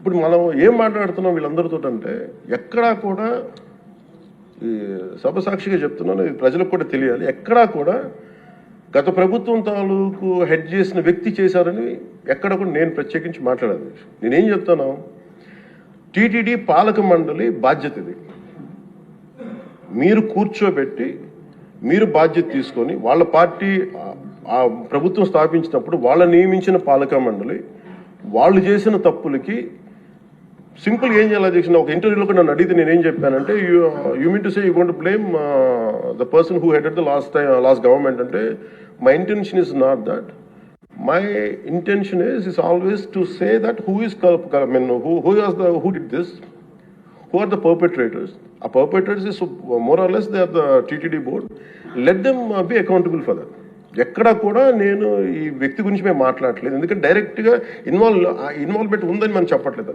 ఇప్పుడు మనం ఏం మాట్లాడుతున్నాం వీళ్ళందరితో అంటే ఎక్కడా కూడా ఈ సభ సాక్షిగా చెప్తున్నాను, ఇది ప్రజలకు కూడా తెలియాలి, ఎక్కడా కూడా గత ప్రభుత్వం తాలూకు హెడ్ చేసిన వ్యక్తి చేశారని ఎక్కడ కూడా నేను ప్రత్యేకించి మాట్లాడాను. నేనేం చెప్తాను, టీటీడీ పాలక మండలి బాధ్యత ఇది. మీరు కూర్చోబెట్టి మీరు బాధ్యత తీసుకొని వాళ్ళ పార్టీ ఆ ప్రభుత్వం స్థాపించినప్పుడు వాళ్ళ నియమించిన పాలక మండలి వాళ్ళు చేసిన తప్పులకి సింపుల్ ఏం చేయాలి అధ్యక్ష, ఒక ఇంటర్వ్యూలో కూడా నన్ను అడిగితే నేనేం చెప్పానంటే, you mean to say you going to blame the person who headed the last government అంటే, my intention is not that. My intention is always to say that who did this, who are the perpetrators. A perpetrators is more or less they are the TTD board. Let them be accountable for that. ఎక్కడ కూడా నేను ఈ వ్యక్తి గురించి మేము మాట్లాడలేదు, ఎందుకంటే డైరెక్ట్గా ఇన్వాల్వ్మెంట్ ఉందని మనం చెప్పట్లేదు.